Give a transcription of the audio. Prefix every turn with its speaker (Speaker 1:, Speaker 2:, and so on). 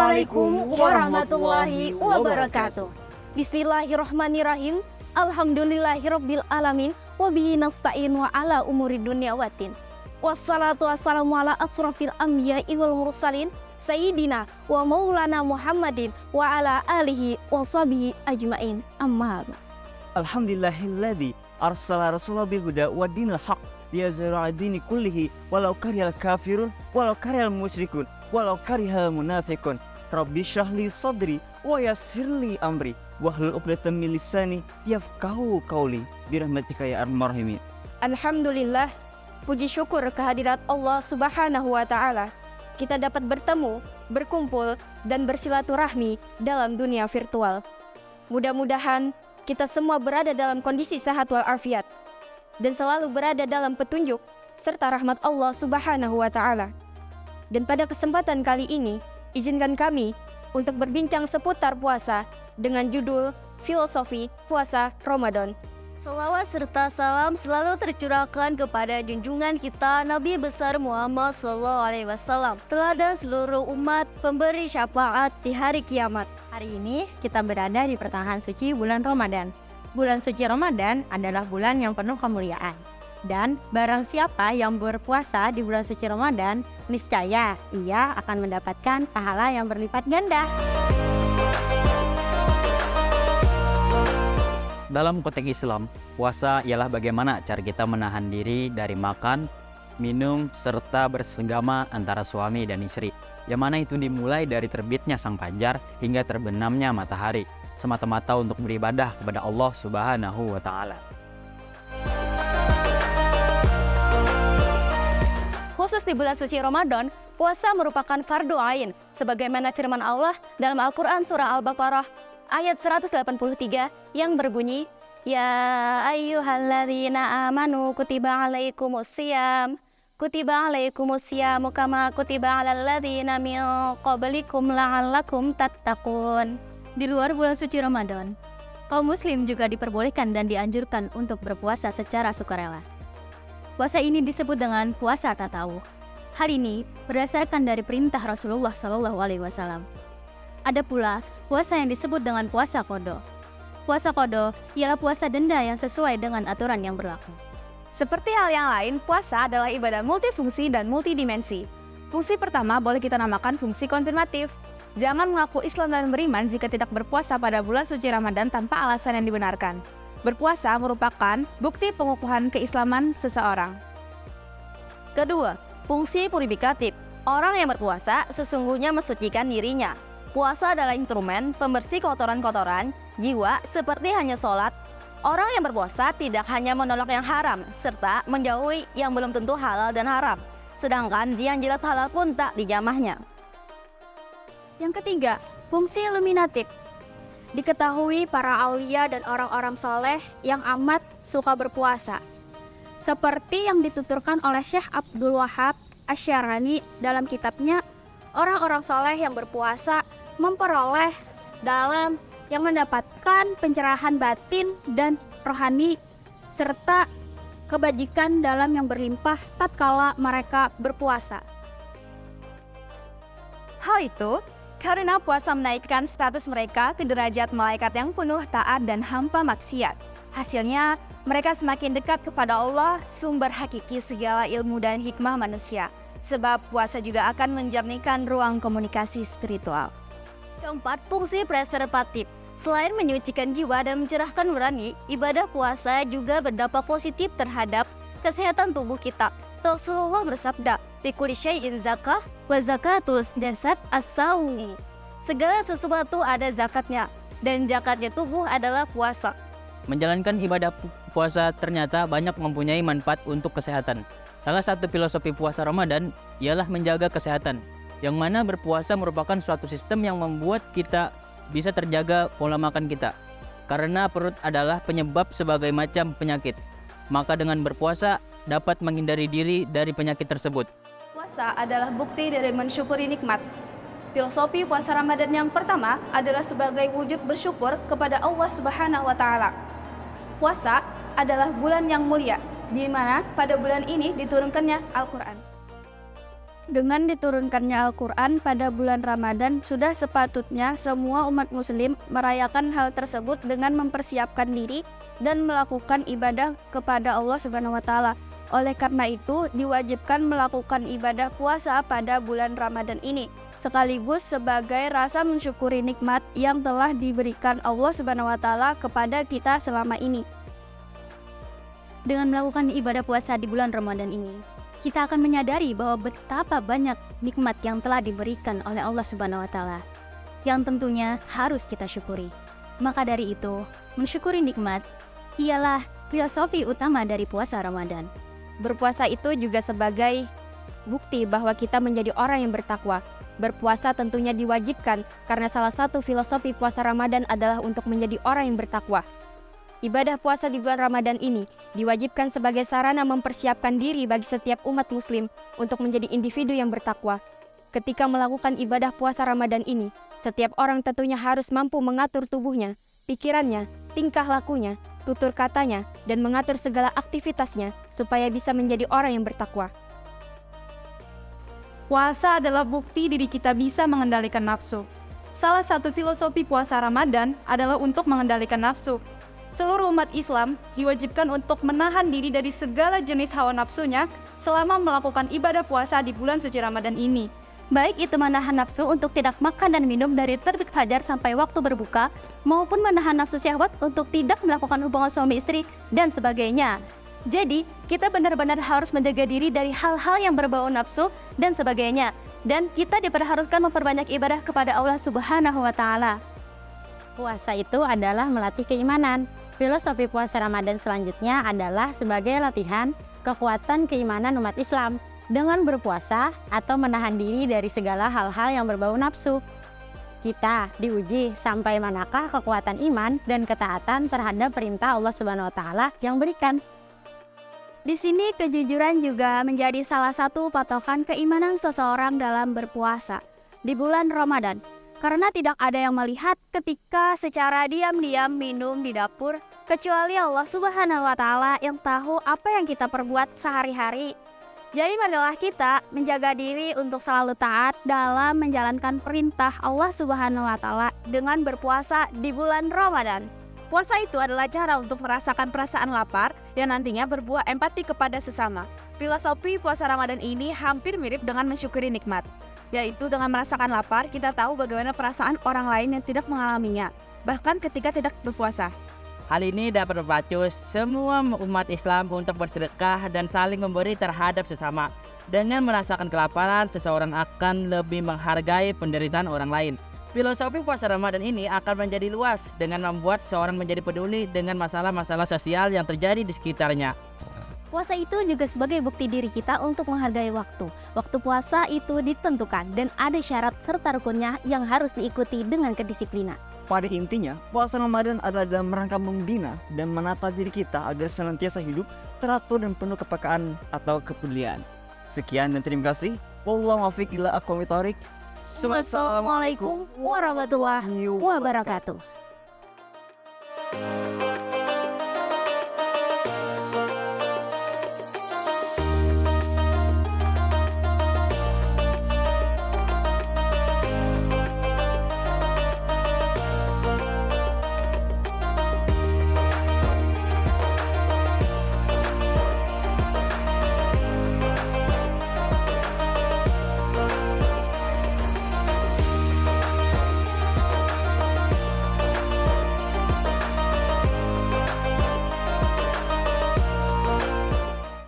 Speaker 1: Assalamualaikum warahmatullahi wabarakatuh. Bismillahirrahmanirrahim. Alhamdulillahirabbil alamin wa bihi nasta'in wa ala umuri dunya waddin. Wassalatu wassalamu ala asrofil anbiya'i wal mursalin sayyidina wa maulana Muhammadin wa ala alihi wa sahbihi ajmain. Amma ba'd.
Speaker 2: Alhamdulillahilladzi arsala rasulahu bil huda wa dinil haq liyuzhira 'ala dini kullihi walau karihal kafirun walau karihal musyrikun walau karihal munafiqun. Rabbi shrah li sadri wa yassir li amri wahlul 'uqdatam min lisani yafqahu qawli birahmatika ya arhamar rahimin.
Speaker 1: Alhamdulillah, puji syukur kehadirat Allah Subhanahu wa taala. Kita dapat bertemu, berkumpul dan bersilaturahmi dalam dunia virtual. Mudah-mudahan kita semua berada dalam kondisi sehat walafiat dan selalu berada dalam petunjuk serta rahmat Allah Subhanahu wa taala. Dan pada kesempatan kali ini, izinkan kami untuk berbincang seputar puasa dengan judul Filosofi Puasa Ramadan. Selawat serta salam selalu tercurahkan kepada junjungan kita Nabi besar Muhammad SAW, teladan seluruh umat, pemberi syafaat di hari kiamat.
Speaker 3: Hari ini kita berada di pertengahan suci bulan Ramadan. Bulan suci Ramadan adalah bulan yang penuh kemuliaan. Dan barang siapa yang berpuasa di bulan suci Ramadan, niscaya ia akan mendapatkan pahala yang berlipat ganda.
Speaker 4: Dalam konteks Islam, puasa ialah bagaimana cara kita menahan diri dari makan, minum, serta bersenggama antara suami dan istri. Yang mana itu dimulai dari terbitnya sang fajar hingga terbenamnya matahari, semata-mata untuk beribadah kepada Allah Subhanahu wa taala.
Speaker 1: Khusus di bulan suci Ramadan, puasa merupakan fardu ain sebagaimana firman Allah dalam Al-Qur'an surah Al-Baqarah ayat 183 yang berbunyi, Ya ayyuhalladzina amanu kutiba alaikumusiyam kama kutiba alal ladzina min qablikum la'allakum tattaqun. Di luar bulan suci Ramadan, kaum muslim juga diperbolehkan dan dianjurkan untuk berpuasa secara sukarela. Puasa ini disebut dengan puasa tatawuh. Hal ini berdasarkan dari perintah Rasulullah SAW. Ada pula puasa yang disebut dengan puasa qadha. Puasa qadha ialah puasa denda yang sesuai dengan aturan yang berlaku. Seperti hal yang lain, puasa adalah ibadah multifungsi dan multidimensi. Fungsi pertama boleh kita namakan fungsi konfirmatif. Jangan mengaku Islam dan beriman jika tidak berpuasa pada bulan suci Ramadan tanpa alasan yang dibenarkan. Berpuasa merupakan bukti pengukuhan keislaman seseorang. Kedua, fungsi purifikatif. Orang yang berpuasa sesungguhnya mensucikan dirinya. Puasa adalah instrumen pembersih kotoran-kotoran jiwa seperti hanya sholat. Orang yang berpuasa tidak hanya menolak yang haram, serta menjauhi yang belum tentu halal dan haram. Sedangkan yang jelas halal pun tak dijamahnya. Yang ketiga, fungsi iluminatif. Diketahui para aulia dan orang-orang soleh yang amat suka berpuasa. Seperti yang dituturkan oleh Syekh Abdul Wahab Asy-Syarani dalam kitabnya, orang-orang soleh yang berpuasa memperoleh dalam yang mendapatkan pencerahan batin dan rohani serta kebajikan dalam yang berlimpah tatkala mereka berpuasa. Hal itu karena puasa menaikkan status mereka ke derajat malaikat yang penuh taat dan hampa maksiat. Hasilnya, mereka semakin dekat kepada Allah, sumber hakiki segala ilmu dan hikmah manusia. Sebab puasa juga akan menjernihkan ruang komunikasi spiritual. Keempat, fungsi preservatif. Selain menyucikan jiwa dan mencerahkan nurani, ibadah puasa juga berdampak positif terhadap kesehatan tubuh kita. Rasulullah bersabda, "Likulli syai'in zakah wa zakatul jasad as-shaum." Segala sesuatu ada zakatnya, dan zakatnya tubuh adalah puasa.
Speaker 4: Menjalankan ibadah puasa ternyata banyak mempunyai manfaat untuk kesehatan. Salah satu filosofi puasa Ramadan ialah menjaga kesehatan, yang mana berpuasa merupakan suatu sistem yang membuat kita bisa terjaga pola makan kita. Karena perut adalah penyebab sebagai macam penyakit, maka dengan berpuasa dapat menghindari diri dari penyakit tersebut.
Speaker 1: Puasa adalah bukti dari mensyukuri nikmat. Filosofi puasa Ramadan yang pertama adalah sebagai wujud bersyukur kepada Allah Subhanahu wa taala. Puasa adalah bulan yang mulia, di mana pada bulan ini diturunkannya Al-Qur'an. Dengan diturunkannya Al-Quran pada bulan Ramadan, sudah sepatutnya semua umat muslim merayakan hal tersebut dengan mempersiapkan diri dan melakukan ibadah kepada Allah Subhanahu wa Ta'ala. Oleh karena itu, diwajibkan melakukan ibadah puasa pada bulan Ramadan ini, sekaligus sebagai rasa mensyukuri nikmat yang telah diberikan Allah Subhanahu wa Ta'ala kepada kita selama ini. Dengan melakukan ibadah puasa di bulan Ramadan ini, kita akan menyadari bahwa betapa banyak nikmat yang telah diberikan oleh Allah Subhanahu wa Ta'ala, yang tentunya harus kita syukuri. Maka dari itu, mensyukuri nikmat ialah filosofi utama dari puasa Ramadan.
Speaker 3: Berpuasa itu juga sebagai bukti bahwa kita menjadi orang yang bertakwa. Berpuasa tentunya diwajibkan karena salah satu filosofi puasa Ramadan adalah untuk menjadi orang yang bertakwa. Ibadah puasa di bulan Ramadan ini diwajibkan sebagai sarana mempersiapkan diri bagi setiap umat muslim untuk menjadi individu yang bertakwa. Ketika melakukan ibadah puasa Ramadan ini, setiap orang tentunya harus mampu mengatur tubuhnya, pikirannya, tingkah lakunya, tutur katanya, dan mengatur segala aktivitasnya supaya bisa menjadi orang yang bertakwa.
Speaker 5: Puasa adalah bukti diri kita bisa mengendalikan nafsu. Salah satu filosofi puasa Ramadan adalah untuk mengendalikan nafsu. Seluruh umat Islam diwajibkan untuk menahan diri dari segala jenis hawa nafsunya selama melakukan ibadah puasa di bulan suci Ramadan ini.
Speaker 1: Baik itu menahan nafsu untuk tidak makan dan minum dari terbit fajar sampai waktu berbuka, maupun menahan nafsu syahwat untuk tidak melakukan hubungan suami istri dan sebagainya. Jadi, kita benar-benar harus menjaga diri dari hal-hal yang berbau nafsu dan sebagainya. Dan kita diperharuskan memperbanyak ibadah kepada Allah Subhanahu wa Ta'ala.
Speaker 3: Puasa itu adalah melatih keimanan. Filosofi puasa Ramadan selanjutnya adalah sebagai latihan kekuatan keimanan umat Islam dengan berpuasa atau menahan diri dari segala hal-hal yang berbau nafsu. Kita diuji sampai manakah kekuatan iman dan ketaatan terhadap perintah Allah Subhanahu wa Ta'ala yang berikan.
Speaker 1: Di sini kejujuran juga menjadi salah satu patokan keimanan seseorang dalam berpuasa di bulan Ramadan. Karena tidak ada yang melihat ketika secara diam-diam minum di dapur, kecuali Allah Subhanahu wa Ta'ala yang tahu apa yang kita perbuat sehari-hari. Jadi marilah kita menjaga diri untuk selalu taat dalam menjalankan perintah Allah Subhanahu wa Ta'ala dengan berpuasa di bulan Ramadan.
Speaker 6: Puasa itu adalah cara untuk merasakan perasaan lapar yang nantinya berbuah empati kepada sesama. Filosofi puasa Ramadan ini hampir mirip dengan mensyukuri nikmat, yaitu dengan merasakan lapar, kita tahu bagaimana perasaan orang lain yang tidak mengalaminya, bahkan ketika tidak berpuasa.
Speaker 7: Hal ini dapat memacu semua umat Islam untuk bersedekah dan saling memberi terhadap sesama. Dengan merasakan kelaparan, seseorang akan lebih menghargai penderitaan orang lain. Filosofi puasa Ramadan ini akan menjadi luas dengan membuat seseorang menjadi peduli dengan masalah-masalah sosial yang terjadi di sekitarnya.
Speaker 1: Puasa itu juga sebagai bukti diri kita untuk menghargai waktu. Waktu puasa itu ditentukan dan ada syarat serta rukunnya yang harus diikuti dengan kedisiplinan.
Speaker 2: Pada intinya, puasa Ramadan adalah dalam rangka membina dan menata diri kita agar senantiasa hidup teratur dan penuh kepekaan atau kepedulian. Sekian dan terima kasih. Wallahu muwaffiq ila aqwamit thoriq.
Speaker 1: Wassalamualaikum warahmatullahi wabarakatuh.